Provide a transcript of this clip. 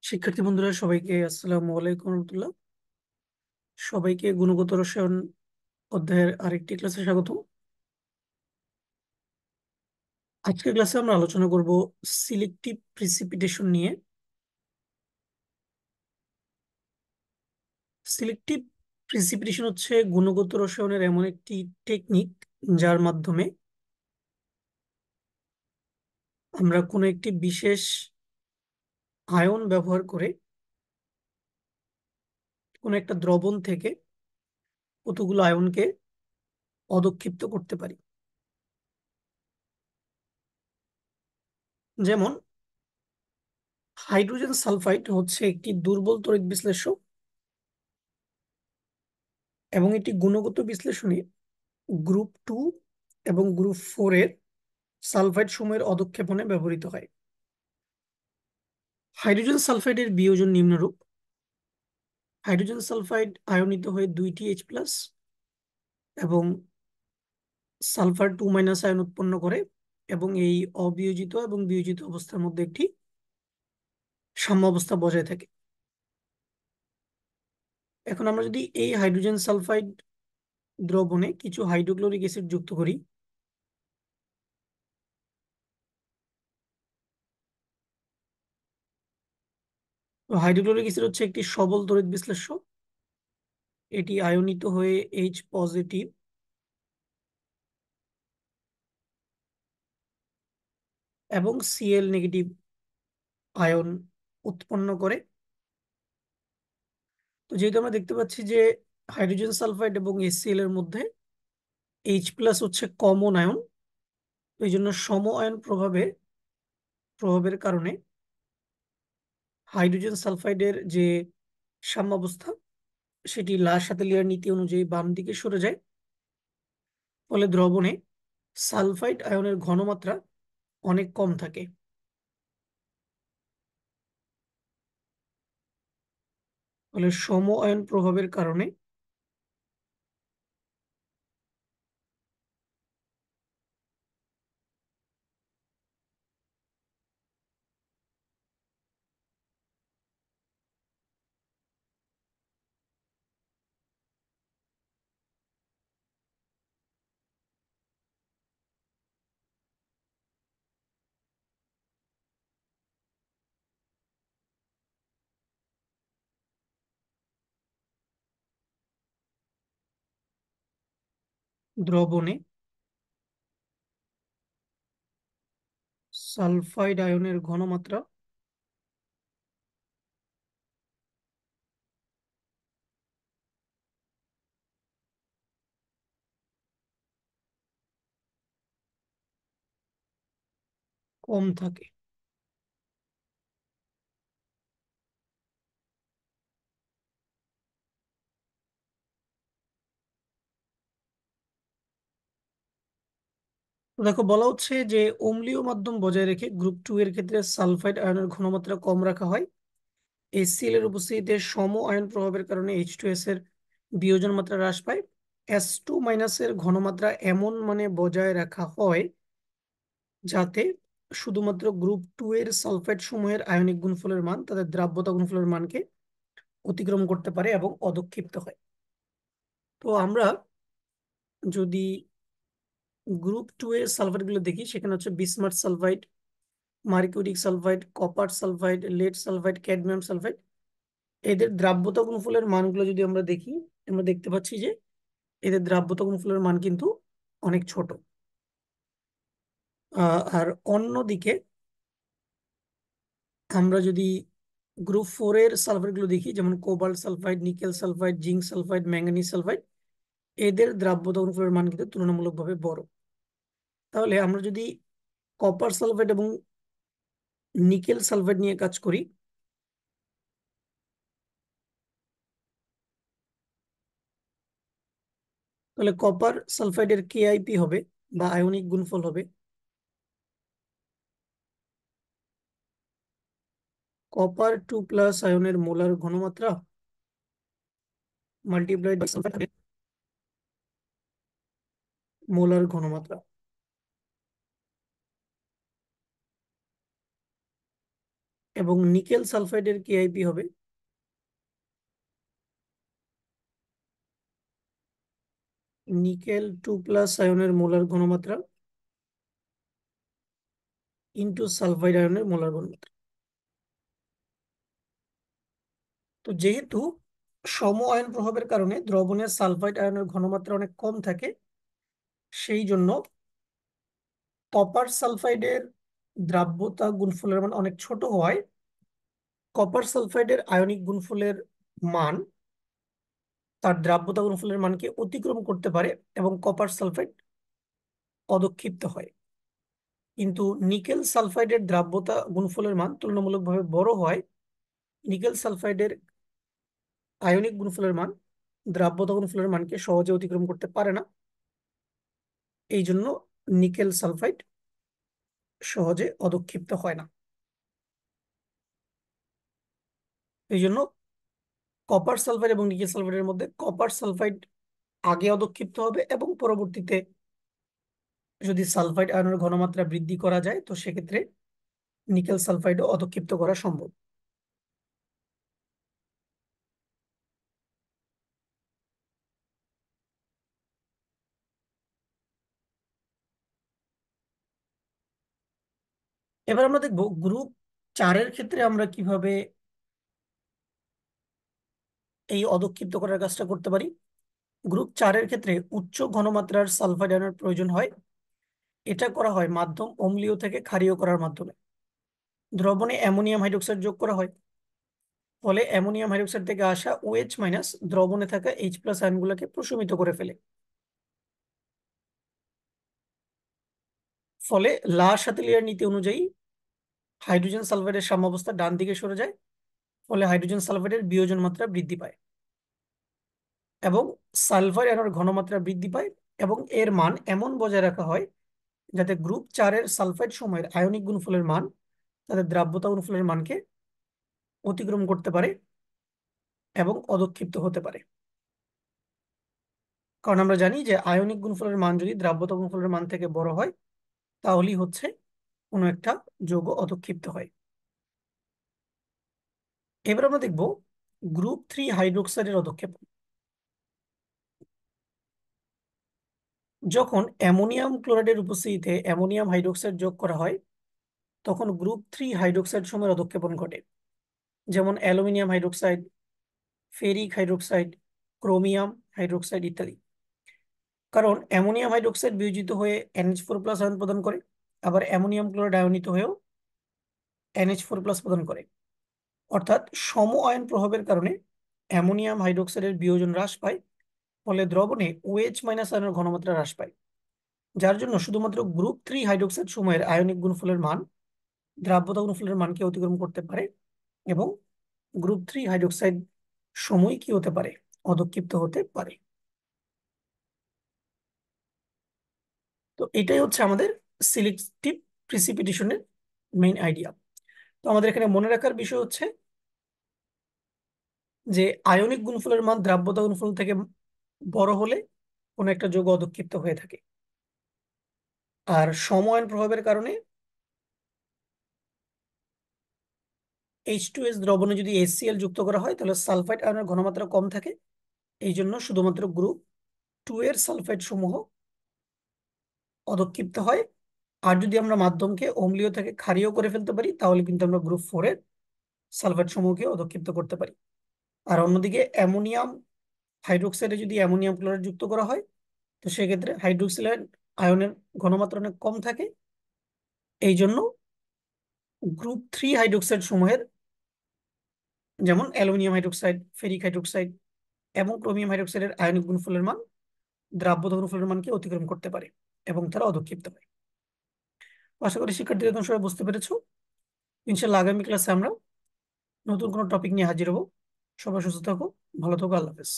শিক্ষার্থী বন্ধুরা সবাইকে আসসালামু আলাইকুম রহমতুল্লাহ। সবাইকে গুণগত রসায়ন অধ্যায়ের আরেকটি ক্লাসে স্বাগত। আজকের ক্লাসে আমরা আলোচনা করব সিলেক্টিভ প্রিসিপিটেশন নিয়ে। সিলেক্টিভ প্রিসিপিটেশন হচ্ছে গুণগত রসায়নের এমন একটি টেকনিক যার মাধ্যমে আমরা কোনো একটি বিশেষ আয়ন ব্যবহার করে কোনো একটা দ্রবণ থেকে কতগুলো আয়নকে অদক্ষিপ্ত করতে পারি। যেমন হাইড্রোজেন সালফাইড হচ্ছে একটি দুর্বল তড়িৎ বিশ্লেষ্য এবং এটি গুণগত বিশ্লেষণে গ্রুপ 2 এবং গ্রুপ 4 এর সালফাইড সমূহের অধঃক্ষেপণে ব্যবহৃত হয়। হাইড্রোজেন সালফাইডের বিয়োজন নিম্নরূপ: হাইড্রোজেন সালফাইড আয়নিত হয়ে 2টি H+ এবং সালফার 2- আয়ন উৎপন্ন করে এবং এই অবিয়োজিত এবং বিয়োজিত অবস্থার মধ্যে একটি সাম্য অবস্থা বজায় থাকে। এখন আমরা যদি এই হাইড্রোজেন সালফাইড দ্রবণে কিছু হাইড্রোক্লোরিক অ্যাসিড যুক্ত করি, তো হাইড্রোক্লোরিক অ্যাসিড হচ্ছে একটি সবল তড়িৎ বিশ্লেষ্য। এটি আয়নিত হয়ে H+ এবং Cl- আয়ন উৎপন্ন করে। তো যেহেতু আমরা দেখতে পাচ্ছি যে হাইড্রোজেন সালফাইড এবং HCl এর মধ্যে H+ হচ্ছে কমন আয়ন, তো এই জন্য সম আয়ন প্রভাবের কারণে হাইড্রোজেন সালফাইডের যে সাম্যাবস্থা সেটি লা শাতেলিয়ার নীতি অনুযায়ী বাম দিকে সরে যায়। ফলে দ্রবণে সালফাইড আয়নের ঘনমাত্রা অনেক কম থাকে। ফলে সম আয়ন প্রভাবের কারণে দ্রবণে সালফাইড আয়নের ঘনমাত্রা কম থাকে। তো দেখো, বলা হচ্ছে যে অম্লীয় মাধ্যম বজায় রেখে গ্রুপ 2 এর ক্ষেত্রে সালফাইড আয়নের ঘনমাত্রা কম রাখা হয়। HCl এর উপস্থিতিতে সম আয়ন প্রভাবের কারণে H2S এর বিয়োজন মাত্রা হ্রাস পায়। S2- এর ঘনমাত্রা এমন মানে বজায় রাখা হয় যাতে শুধুমাত্র গ্রুপ 2 এর সালফাইড সমূহের আয়নিক গুণফলের মান তাদের দ্রাব্যতা গুণফলের মানকে অতিক্রম করতে পারে এবং অদক্ষিপ্ত হয়। তো আমরা যদি গ্রুপ 2 এর সালফাইড গুলো দেখি, সেখানে হচ্ছে bismuth sulphide, mercuric sulphide, copper sulphide, lead sulphide, cadmium sulphide. এদের দ্রাব্যতা গুণফলের মানগুলো যদি আমরা দেখি, আমরা দেখতে পাচ্ছি যে এদের দ্রাব্যতা গুণফলের মান কিন্তু অনেক ছোট। আর অন্যদিকে আমরা যদি গ্রুপ 4 এর সালফাইড গুলো দেখি, যেমন cobalt sulphide, nickel sulphide, zinc sulphide, manganese sulphide, এদের দ্রাব্যতা গুণফলের মান কিন্তু তুলনামূলকভাবে বড়। তাহলে আমরা যদি কপার সালফাইড এবং নিকেল সালফাইড নিয়ে কাজ করি, তাহলে কপার সালফাইডের কেআইপি হবে বা আয়নিক গুণফল হবে কপার 2+ আয়নের মোলার ঘনমাত্রা মাল্টিপ্লাইড বাই সালফাইড মোলার ঘনমাত্রা। এবং নিকেল সালফাইডের কেআইপি হবে নিকেল 2+ আয়নের মোলার ঘনমাত্রা ইন্টু সালফাইড আয়নের মোলার ঘনমাত্রা। তো যেহেতু সম আয়ন প্রভাবের কারণে দ্রবণের সালফাইড আয়নের ঘনমাত্রা অনেক কম থাকে, সেই জন্য কপার সালফাইডের দ্রাব্যতা গুণফলের মান অনেক ছোট হওয়ায় কপার সালফাইডের আয়নিক গুণফলের মান তার দ্রাব্যতা গুণফলের মানকে অতিক্রম করতে পারে এবং কপার সালফাইড অদক্ষিপ্ত হয়। কিন্তু নিকেল সালফাইডের দ্রাব্যতা গুণফলের মান তুলনামূলকভাবে বড় হয়, নিকেল সালফাইডের আয়নিক গুণফলের মান দ্রাব্যতা গুণফলের মানকে সহজে অতিক্রম করতে পারে না। এই জন্য নিকেল সালফাইড সহজে অদক্ষিপ্ত হয় না। এই জন্য কপার সালফাইড এবং নিকেল সালফাইডের মধ্যে কপার সালফাইড আগে অদক্ষিপ্ত হবে এবং পরবর্তীতে যদি সালফাইড আয়নের ঘনমাত্রা বৃদ্ধি করা যায় তো সেক্ষেত্রে নিকেল সালফাইডও অদক্ষিপ্ত করা সম্ভব। এবার আমরা দেখব গ্রুপ 4-এর ক্ষেত্রে আমরা কিভাবে এই অদক্ষিপ্ত করার কাজটা করতে পারি। গ্রুপ 4-এর ক্ষেত্রে উচ্চ ঘনমাত্রার সালফাইড আয়নের প্রয়োজন হয়। এটা করা হয় মাধ্যম অম্লীয় থেকে ক্ষারীয় করার মাধ্যমে। দ্রবণে অ্যামোনিয়াম হাইড্রোক্সাইড যোগ করা হয়, ফলে অ্যামোনিয়াম হাইড্রোক্সাইড থেকে আসা OH- দ্রবণে থাকা H+ আয়নগুলোকে প্রশমিত করে ফেলে। ফলে লা শাতেলিয়ার নীতি অনুযায়ী হাইড্রোজেন সালফাইডের সাম্যাবস্থা ডান দিকে সরে যায়, ফলে হাইড্রোজেন সালফাইডের বিয়োজন মাত্রা বৃদ্ধি পায় এবং সালফার আয়নের ঘনমাত্রা বৃদ্ধি পায় এবং এর মান এমন বজায় রাখা হয় যাতে গ্রুপ 4-এর সালফাইড সময়ের আয়নিক গুণফলের মান তাদের দ্রাব্যতা গুণফলের মানকে অতিক্রম করতে পারে এবং অদক্ষিপ্ত হতে পারে। কারণ আমরা জানি যে আয়নিক গুণফলের মান যদি দ্রাব্যতা গুণফলের মান থেকে বড় হয় তাহলেই হচ্ছে কোনো একটা যৌগ অদক্ষিপ্ত হয়। এবার আমরা দেখব গ্রুপ 3 হাইড্রোক্সাইডের অদক্ষেপণ। যখন অ্যামোনিয়াম ক্লোরাইডের উপস্থিতিতে অ্যামোনিয়াম হাইড্রোক্সাইড যোগ করা হয় তখন গ্রুপ 3 হাইড্রোক্সাইড সময়ের অদক্ষেপণ ঘটে, যেমন aluminium hydroxide, ferric hydroxide, chromium hydroxide ইত্যাদি। কারণ অ্যামোনিয়াম হাইড্রোক্সাইড বিয়োজিত হয়ে NH4+ আয়ন প্রদান করে, আবার অ্যামোনিয়াম ক্লোরাইড আয়নিত হয়েও NH4+ প্রদান করে। অর্থাৎ সম আয়ন প্রভাবের কারণে অ্যামোনিয়াম হাইড্রোক্সাইডের বিয়োজন হ্রাস পায়, ফলে দ্রবণে OH- আয়নের ঘনমাত্রা হ্রাস পায়, যার জন্য শুধুমাত্র গ্রুপ 3 হাইড্রোক্সাইড সময়ের আয়নিক গুণফলের মান দ্রাব্যতা গুণফলের মানকে অতিক্রম করতে পারে এবং গ্রুপ 3 হাইড্রোক্সাইড সময় কি হতে পারে, অদক্ষিপ্ত হতে পারে। তো এটাই হচ্ছে আমাদের সিলেক্টিভ প্রিসিপিটেশনের মেইন আইডিয়া। তো আমাদের এখানে মনে রাখার বিষয় হচ্ছে যে আয়নিক গুণফলের মান দ্রাব্যতা গুণফল থেকে বড় হলে কোনো একটা যৌগ অদক্ষিপ্ত হয়ে থাকে। আর সম-আয়ন প্রভাবের কারণে H2S দ্রবণে যদি HCl যুক্ত করা হয় তাহলে সালফাইড আয়নের ঘনমাত্রা কম থাকে, এই জন্য শুধুমাত্র গ্রুপ 2 এর সালফাইড সমূহ অদক্ষিপ্ত হয়। আর যদি আমরা মাধ্যমকে অম্লীয় থেকে ক্ষারীয় করে ফেলতে পারি তাহলে কিন্তু আমরা গ্রুপ 4 এর সালফাইড সমূহকে অদক্ষিপ্ত করতে পারি। আর অন্যদিকে অ্যামোনিয়াম হাইড্রোক্সাইডে যদি অ্যামোনিয়াম ক্লোরাইড যুক্ত করা হয় তো সেক্ষেত্রে হাইড্রোক্সিল আয়নের ঘনমাত্রা অনেক কম থাকে, এই জন্য গ্রুপ 3 হাইড্রোক্সাইড সমূহের যেমন অ্যালুমিনিয়াম হাইড্রোক্সাইড, ফেরিক হাইড্রোক্সাইড এবং ক্রোমিয়াম হাইড্রোক্সাইডের আয়নিক গুণফলের মান দ্রাব্যতা গুণফলের মানকে অতিক্রম করতে পারে এবং তারা অদক্ষিপ্ত হয়। আশা করি শিক্ষার্থীরা তোমরা সবাই বুঝতে পেরেছো। ইনশাল্লাহ আগামী ক্লাসে আমরা নতুন কোনো টপিক নিয়ে হাজির হবো। সবাই সুস্থ থাকো, ভালো থাকো, আল্লাহ হাফেজ।